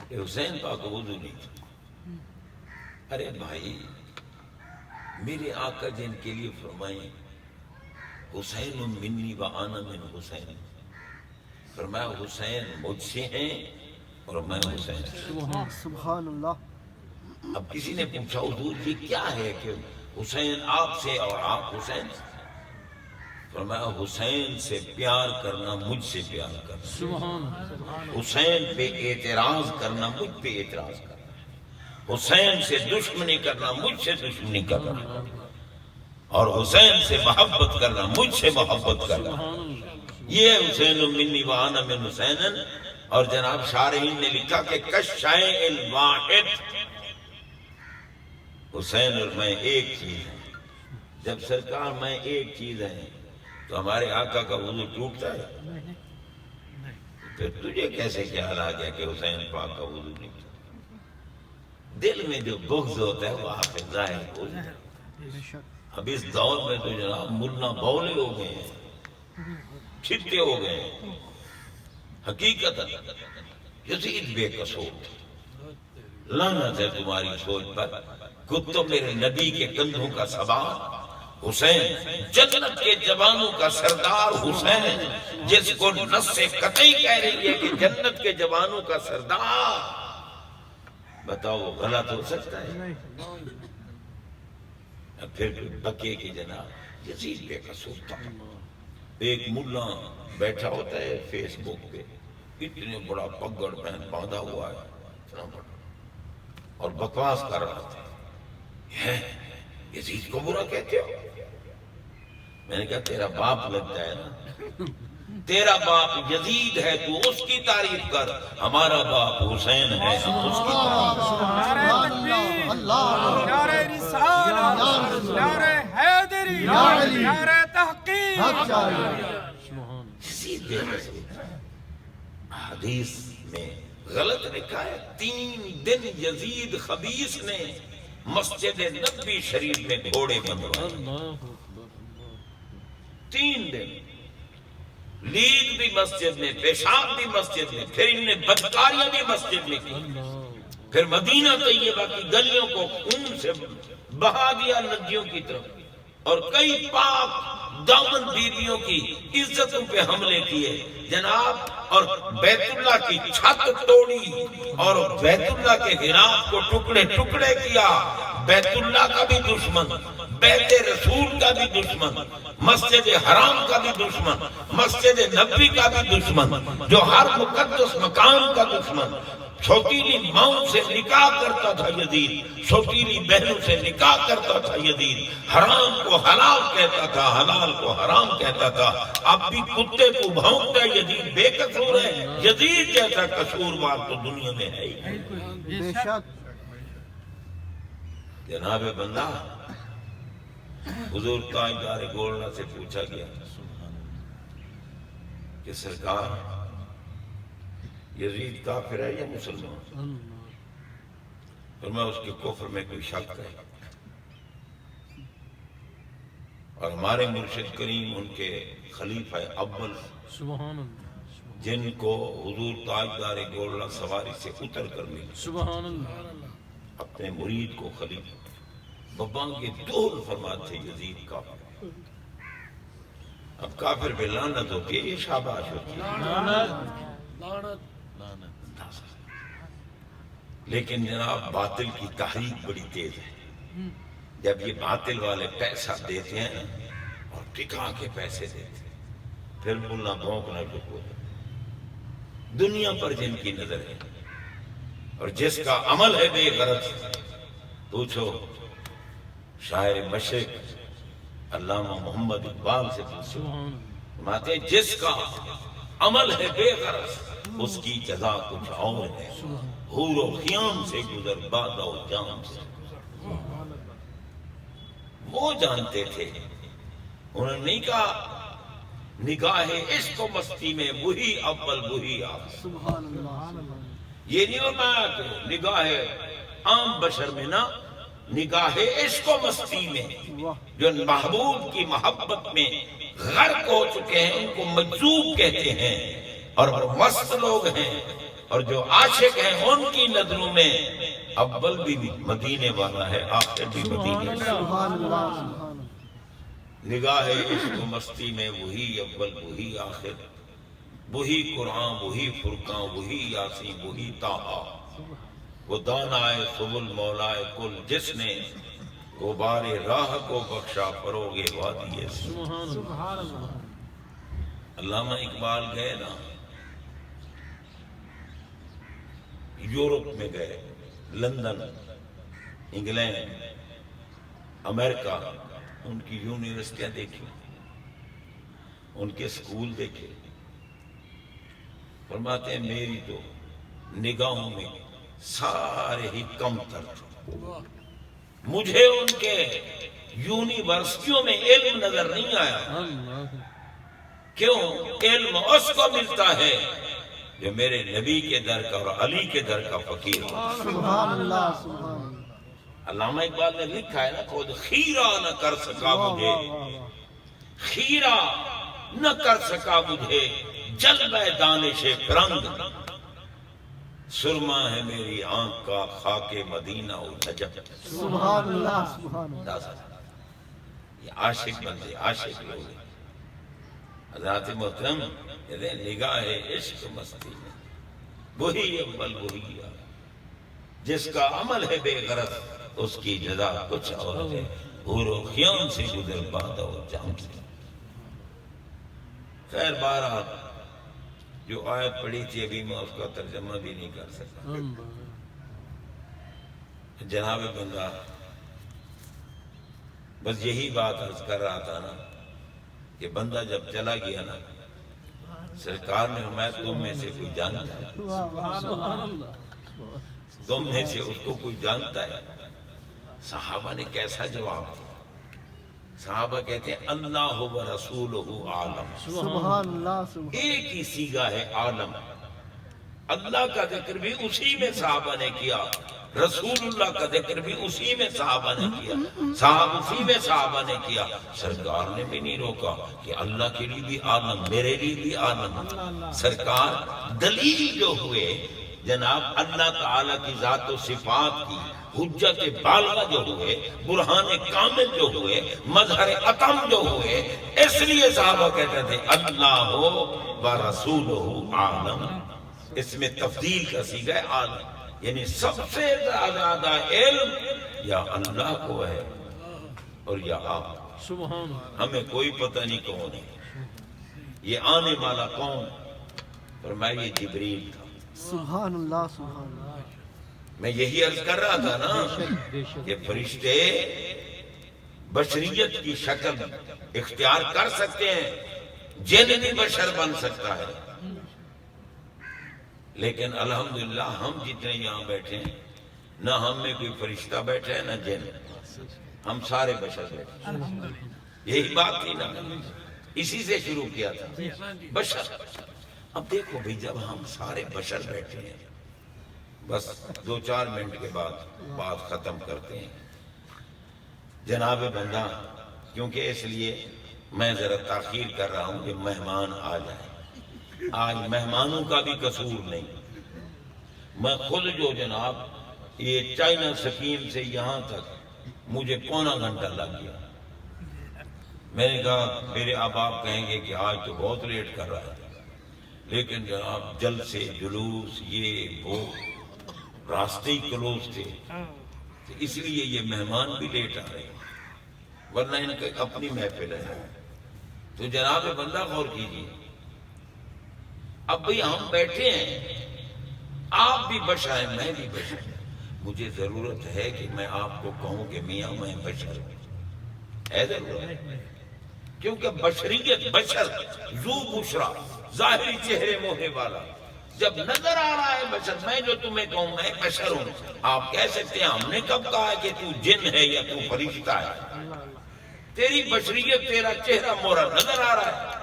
کہ حسین پاک کو وضو نہیں تھا. ارے بھائی میرے آقا جن کے لیے فرمائیں حسین منی و آنا من حسین، فرمایا حسین مجھ سے ہیں اور میں حسین سے. سبحان اللہ. اب کسی نے پوچھا حضور یہ کیا ہے کہ حسین آپ سے اور آپ حسین سے؟ فرمایا حسین سے پیار کرنا مجھ سے پیار کرنا، سبحان حسین پہ اعتراض کرنا مجھ پہ اعتراض کرنا، حسین سے دشمنی کرنا مجھ سے دشمنی کرنا، اور حسین سے محبت کرنا مجھ سے محبت کرنا. یہ حسین منی و انا من حسین. اور جناب شارحین نے لکھا کہ کالشیء الواحد، حسین اور میں ایک چیز ہے. جب سرکار میں ایک چیز ہے تو ہمارے آقا کا وضو ٹوٹتا ہے؟ پھر تجھے کیسے خیال آ گیا کہ حسین پاک کا وضو نہیں ٹوٹتا؟ دل میں جو بغض ہوتا ہے وہ آپ سے ظاہر ہو جاتا ہے. اب اس دور میں تو جناب ملا بولے ہو گئے ہیں، چھتے ہو گئے ہیں. حقیقت یزید بے قصور، لعنت ہے تمہاری سوچ پر. خود تو میرے نبی کے کندھوں کا سوار حسین، جنت کے جوانوں کا سردار حسین، جس کو نص سے قطعی کہہ رہی ہے کہ جنت کے جوانوں کا سردار. بتاؤ وہ غلط ہو سکتا ہے؟ پھر بکے کی جناب یزید بے قصور تھا. ایک ملا بیٹھا ہوتا ہے فیس بک پہ، اتنے بڑا پگڑ پہن باندھا ہوا ہے اور بکواس کر رہا تھا، یزید کو برا کہتے ہو؟ میں نے کہا تیرا باپ لگتا ہے نا، تیرا باپ یزید ہے تو اس کی تعریف کر، ہمارا باپ حسین ہے ہم اس کی تعریف کر. نعرہ تکبیر، نعرہ رسالت، نعرہ حیدری، نعرہ تحقیق. یزید بے قصور. حدیث میں غلط لکھا ہے 3 دن یزید خبیث نے مسجد نبوی شریف میں گھوڑے بندھوائے. 3 دن لید بھی مسجد میں، پیشاب بھی مسجد میں، پھر ان نے بدکاریاں بھی مسجد میں کی. پھر مدینہ طیبہ کی گلیوں کو خون سے بہا دیا ندیوں کی طرف، اور کئی پاک دامن بیویوں کی عزتوں پہ حملے کیے جناب. اور بیت اللہ کی چھت توڑی اور بیت اللہ کے غلاف کو ٹکڑے ٹکڑے کیا. بیت اللہ کا بھی دشمن، بیت رسول کا بھی دشمن، مسجد حرام کا بھی دشمن، مسجد نبوی کا بھی دشمن، جو ہر مقدس مقام کا دشمن. چھوٹیلی ماؤں سے نکاح کرتا تھا یزید، چھوٹیلی بہنوں سے نکاح کرتا تھا یزید. حرام کو حلال کہتا تھا، حلال کو حرام کہتا تھا. اب بھی کتے کو بھونکتا ہے یزید بے قصور ہے. یزید جیسا قصوروار تو دنیا میں ہے ہی. بے شک. جناب بندہ حضور تاجدار گولڑا سے پوچھا گیا کہ سرکار یزید کافر ہے یا مسلمان؟ فرمایا اس کے کفر میں کوئی شک ہے. اور ہمارے مرشد کریم ان کے خلیفہ اول سبحان اللہ. جن کو حضور تاجدار گولڑا سواری سے اتر کر ملے، سبحان اللہ. اپنے مرید کو خلیفہ ببانگ کے دول فرماتے یزید کافر. اب کافر پہ لعنت ہوتی ہے، یہ شاباش ہوتی ہے. لیکن جناب باطل کی تحریک بڑی تیز ہے. جب یہ باطل والے پیسہ دیتے ہیں اور ٹکا کے پیسے دیتے ہیں، پھر ملا بھونکنا چپ ہوتا، دنیا پر جن کی نظر ہے، اور جس کا عمل ہے بے غرض، پوچھو شاعر مشرق علامہ محمد اقبال سے پوچھو، فرماتے ہیں جس کا عمل ہے بے غرض اس کی جزا کچھ اور ہے، حور و خیام سے گزر بادہ و جام سے۔ وہ جانتے تھے، انہوں نے نہیں کہا نگاہ عشق و مستی میں وہی اول وہی آخر، سبحان اللہ یہ نہیں فرمایا کہ نگاہ عام بشر میں نہ، نگاہ عشق و مستی میں جو محبوب کی محبت میں غرق ہو چکے ہیں ان کو مجذوب کہتے ہیں، اور وہ مست لوگ ہیں، اور جو عاشق ہیں ان کی نظروں میں اول بھی مدینے والا ہے، آخر بھی مدینے والا ہے۔ سبحان اللہ سبحان اللہ نگاہ عشق و مستی میں وہی اول وہی آخر، وہی قرآن وہی فرقان وہی یاسین وہی طٰہٰ، وہ دانائے سبل مولائے کل جس نے غبار راہ کو بخشا فروغ وادی سے۔ علامہ اقبال گئے نا، یورپ میں گئے، لندن، انگلینڈ، امریکہ، ان کی یونیورسٹیاں دیکھی، ان کے سکول دیکھے، فرماتے ہیں میری تو نگاہوں میں سارے ہی کم تر تھے، مجھے ان کے یونیورسٹیوں میں علم نظر نہیں آیا۔ کیوں؟ علم اس کو ملتا ہے جو میرے نبی کے در کا اور علی کے در کا فقیر ہو۔ سبحان اللہ سبحان اللہ علامہ اقبال نے لکھا ہے نا، خود خیرہ نہ کر سکا مجھے، خیرہ نہ کر سکا مجھے جلوہ دانش فرنگ، سرما ہے میری آنکھ کا خاک مدینہ و نجف۔ سبحان اللہ سبحان اللہ یہ عاشق بندے، عاشق لوگ ہیں۔ حضرات محترم کہتے ہیں نگاہ عشق مستی میں وہی اول وہی آخر، جس کا عمل ہے بے غرض اس کی جزا کچھ اور ہے، حور و خیام سے گزر بادہ و جام سے۔ خیر بہرحال جو آیت پڑھی تھی ابھی میں اس کا ترجمہ بھی نہیں کر سکتا۔ جناب بندہ بس یہی بات عرض کر رہا تھا نا کہ بندہ جب چلا گیا نا، سرکار نے فرمایا تم میں سے کوئی جانتا ہے، تم میں سے اس کو کوئی جانتا ہے؟ صحابہ نے کیسا جواب دیا؟ صحابہ کہتے ہیں اللہ و رسولہ عالم، سبحان اللہ سبحان ایک ہی صیغہ ہے عالم، اللہ کا ذکر بھی اسی میں صحابہ نے کیا، رسول اللہ کا ذکر بھی اسی میں صحابہ نے کیا، اسی میں صحابہ نے کیا، سرکار نے بھی نہیں روکا کہ اللہ کے لیے بھی عالم، میرے لیے بھی عالم۔ سرکار دلیل جو ہوئے جناب اللہ تعالیٰ کی ذات و صفات کی، حجت بالغہ جو ہوئے، برہان کامل جو ہوئے، مظہر اتم جو ہوئے، اس لیے صحابہ کہتے تھے اللہ و رسولہ عالم، اس میں تفضیل کا صیغہ ہے عالم، یعنی سب سے زیادہ علم یا اللہ کو ہے اور یا آپ، ہمیں کوئی پتہ نہیں کون ہے، یہ آنے والا کون؟ فرمایا یہ جبریل تھا۔ سبحان اللہ سبحان اللہ میں یہی عرض کر رہا تھا نا کہ فرشتے بشریت کی شکل اختیار کر سکتے ہیں، جن بھی بشر بن سکتا ہے، لیکن الحمدللہ ہم جتنے یہاں بیٹھے ہیں نہ ہم میں کوئی فرشتہ بیٹھا ہے نہ جن، ہم سارے بشر بیٹھے ہیں۔ یہی بات تھی نا، اسی سے شروع کیا تھا، بشر۔ اب دیکھو بھئی جب ہم سارے بشر بیٹھے ہیں، بس 2-4 منٹ کے بعد بات ختم کرتے ہیں جناب بندہ، کیونکہ اس لیے میں ذرا تاخیر کر رہا ہوں کہ مہمان آ جائیں۔ آج مہمانوں کا بھی قصور نہیں، میں خود جو جناب یہ چائنا سکیم سے یہاں تک مجھے پونا گھنٹہ لگ گیا، میں نے کہا میرے آپ کہیں گے کہ آج تو بہت لیٹ کر رہا ہے، لیکن جناب جلسے جلوس یہ وہ راستے ہی کلوز تھے، تو اس لیے یہ مہمان بھی لیٹ آ رہے ہیں، ورنہ ان کی اپنی محفل ہے۔ تو جناب بندہ غور کیجیے، اب بھئی ہم بیٹھے ہیں، آپ بھی بشر ہیں، میں بھی بشر ہوں، مجھے ضرورت ہے کہ میں آپ کو کہوں کہ میاں میں بشر ہوں، ہے ضرورت، کیونکہ بشریت، بشر ذو بشرا، ظاہری چہرے موہے والا، جب نظر آ رہا ہے بشر، میں جو تمہیں کہوں میں بشر ہوں، آپ کہہ سکتے ہیں ہم نے کب کہا کہ تو جن ہے یا تو فرشتہ ہے؟ تیری بشریت، تیرا چہرہ مورا نظر آ رہا ہے۔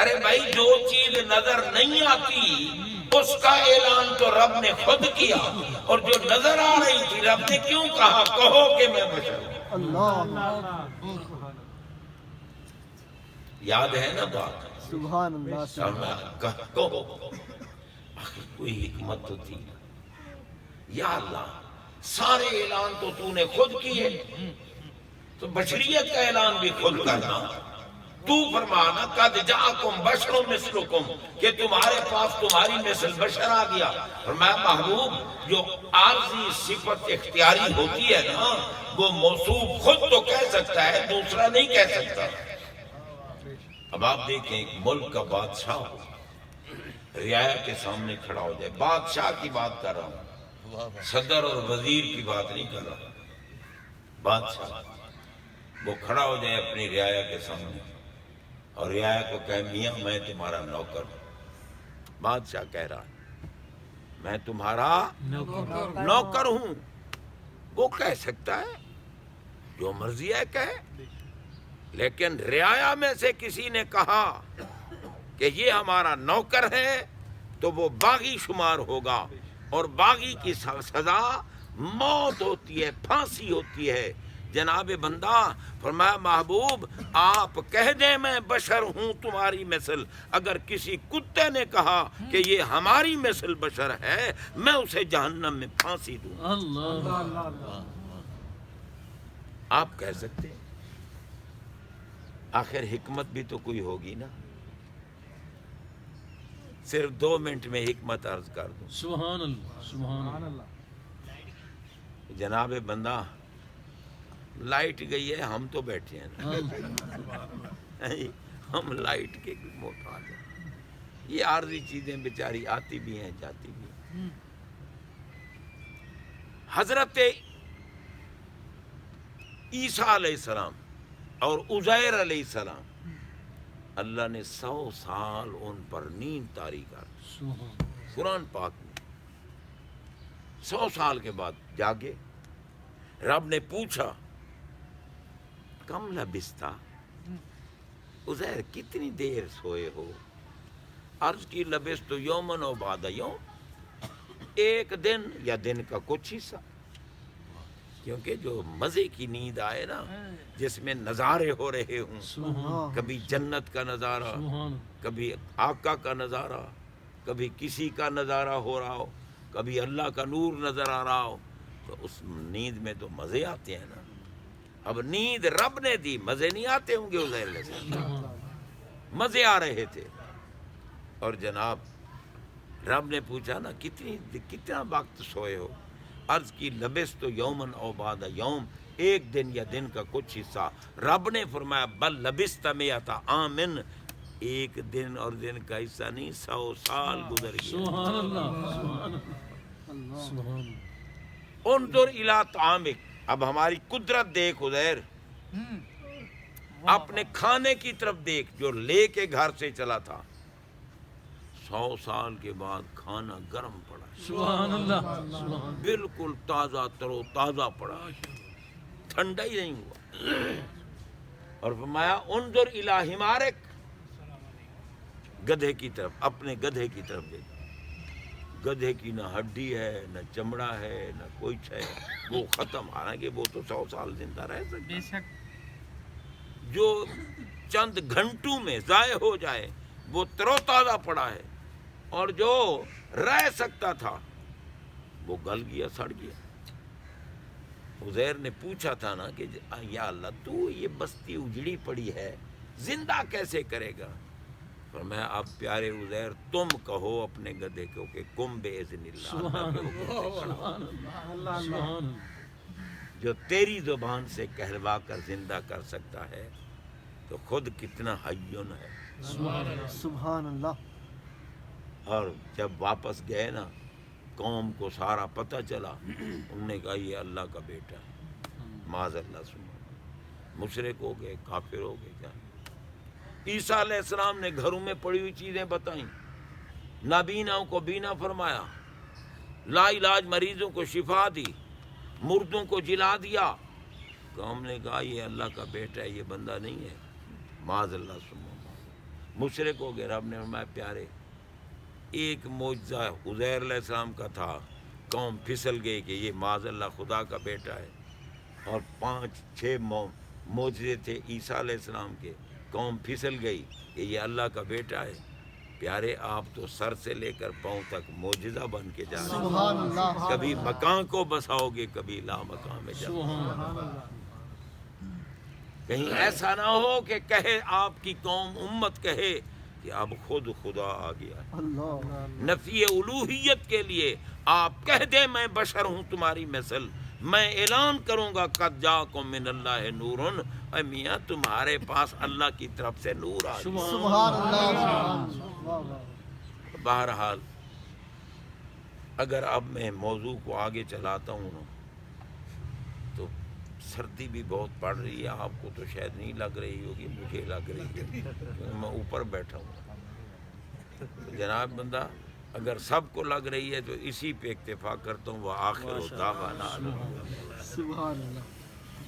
ارے بھائی جو چیز نظر نہیں آتی اس کا اعلان تو رب نے خود کیا، اور جو نظر آ رہی تھی رب نے کیوں کہا کہو کہ میں بشر ہوں؟ اللہ یاد ہے نا بات؟ سبحان اللہ کہو، آخر کوئی حکمت تو تھی، یا اللہ سارے اعلان تو نے خود کیے، تو بشریت کا اعلان بھی خود کرنا۔ تو فرمانا قد جاءکم بشر مثلکم، کہ تمہارے پاس تمہاری مثل بشر آ گیا۔ اور میں محبوب جو عارضی صفت اختیاری ہوتی ہے نا، وہ موصوف خود تو کہہ سکتا ہے، دوسرا نہیں کہہ سکتا۔ اب آپ دیکھیں ایک ملک کا بادشاہ ہو، رعایا کے سامنے کھڑا ہو جائے، بادشاہ کی بات کر رہا ہوں، صدر اور وزیر کی بات نہیں کر رہا، بادشاہ وہ کھڑا ہو جائے اپنی رعایا کے سامنے اور رعایا کو کہے میاں میں تمہارا نوکر ہوں۔ بادشاہ کہہ رہا ہے میں تمہارا نوکر ہوں، وہ کہہ سکتا ہے جو مرضی ہے کہے، لیکن رعایا میں سے کسی نے کہا کہ یہ ہمارا نوکر ہے تو وہ باغی شمار ہوگا، اور باغی کی سزا موت ہوتی ہے، پھانسی ہوتی ہے۔ جناب بندہ فرمایا محبوب آپ کہہ دیں میں بشر ہوں تمہاری مثل، اگر کسی کتے نے کہا کہ یہ ہماری مثل بشر ہے میں اسے جہنم میں پھانسی دوں۔ اللہ آپ کہہ سکتے ہیں، آخر حکمت بھی تو کوئی ہوگی نا۔ صرف 2 منٹ میں حکمت عرض کر دوں۔ سبحان اللہ سبحان اللہ۔ جناب بندہ لائٹ گئی ہے، ہم تو بیٹھے ہیں نا، ہم لائٹ کے محتاج ہیں، یہ عارضی چیزیں بیچاری آتی بھی ہیں جاتی بھی ہیں۔ حضرت عیسیٰ علیہ السلام اور عزیر علیہ السلام، اللہ نے 100 سال ان پر نیند طاری کر، قرآن پاک میں 100 سال کے بعد جاگے۔ رب نے پوچھا کم لبثتا، عزیر کتنی دیر سوئے ہو؟ عرض کی لبثت یومن و بعد یوم، ایک دن یا دن کا کچھ حصہ، کیونکہ جو مزے کی نیند آئے نا، جس میں نظارے ہو رہے ہوں، کبھی جنت کا نظارہ، کبھی آقا کا نظارہ، کبھی کسی کا نظارہ ہو رہا ہو، کبھی اللہ کا نور نظر آ رہا ہو، تو اس نیند میں تو مزے آتے ہیں نا۔ اب نیند رب نے دی، مزے نہیں آتے ہوں گے عزیر علیہ السلام، مزے آ رہے تھے۔ اور جناب رب نے پوچھا نا کتنا وقت سوئے ہو؟ عرض کی لبثت یومن او بعد یوم، ایک دن یا دن کا کچھ حصہ۔ رب نے فرمایا بل لبثت مئۃ عام، ایک دن اور دن کا حصہ نہیں، 100 سال گزر گئے۔ سبحان اللہ سبحان اللہ سبحان اللہ۔ انظر الی طعامک، اب ہماری قدرت دیکھ عزیر، اپنے کھانے کی طرف دیکھ جو لے کے گھر سے چلا تھا، 100 سال کے بعد کھانا گرم پڑا، سبحان اللہ سبحان بالکل تازہ ترو تازہ پڑا، ٹھنڈا ہی نہیں ہوا۔ اور فرمایا انظر الی حمارک، گدھے کی طرف، اپنے گدھے کی طرف دیکھ، گدھے کی نہ ہڈی ہے نہ چمڑا ہے نہ کوئی ہے، وہ ختم، حالانکہ وہ تو 100 سال زندہ رہ سکتا، جو چند گھنٹوں میں ضائع ہو جائے وہ ترو تازہ پڑا ہے، اور جو رہ سکتا تھا وہ گل گیا، سڑ گیا۔ عزیر نے پوچھا تھا نا کہ یا اللہ تو یہ بستی اجڑی پڑی ہے زندہ کیسے کرے گا؟ فرمایا اب پیارے عزیر تم کہو اپنے گدھے کو کہ کم باذن اللہ، اللہ کے حکم سے کھڑا ہو۔ جو تیری زبان سے کہلوا کر زندہ کر سکتا ہے تو خود کتنا حیون ہے. سبحان اللہ. اور جب واپس گئے نا قوم کو سارا پتہ چلا، انہوں نے کہا یہ اللہ کا بیٹا ہے. معاذ اللہ سبحان. مشرک ہو گئے، کافر ہو گئے. کیا عیسیٰ علیہ السلام نے گھروں میں پڑی ہوئی چیزیں بتائیں، نابیناؤں کو بینا فرمایا، لا علاج مریضوں کو شفا دی، مردوں کو جلا دیا. قوم نے کہا یہ اللہ کا بیٹا ہے، یہ بندہ نہیں ہے. معاذ اللہ سبحان. مشرک ہو گئے. رب نے فرمایا پیارے ایک معجزہ عزیر علیہ السلام کا تھا، قوم پھسل گئی کہ یہ معاذ اللہ خدا کا بیٹا ہے. اور 5-6 معجزے تھے عیسیٰ علیہ السلام کے، قوم پھسل گئی کہ یہ اللہ کا بیٹا ہے. پیارے آپ تو سر سے لے کر پاؤں تک معجزہ بن کے جا رہے سبحان اللہ. ہیں. کبھی مکان کو بساؤ گے، کبھی لا مکان میں جاؤ. کہیں ایسا نہ ہو کہ کہے آپ کی قوم امت کہے کہ اب خود خدا آ گیا. اللہ. نفی الوہیت کے لیے آپ کہہ دیں میں بشر ہوں تمہاری مثل. میں اعلان کروں گا قد جاءکم من اللہ نورن، اے میاں تمہارے پاس اللہ کی طرف سے نور آ گیا. سبحان اللہ. بہرحال اگر اب میں موضوع کو آگے چلاتا ہوں نا تو سردی بھی بہت پڑ رہی ہے. آپ کو تو شاید نہیں لگ رہی ہوگی، مجھے لگ رہی ہے کیونکہ میں اوپر بیٹھا ہوں. تو جناب بندہ اگر سب کو لگ رہی ہے تو اسی پہ اکتفا کرتا ہوں. وہ آخر دعوانا سبحان اللہ.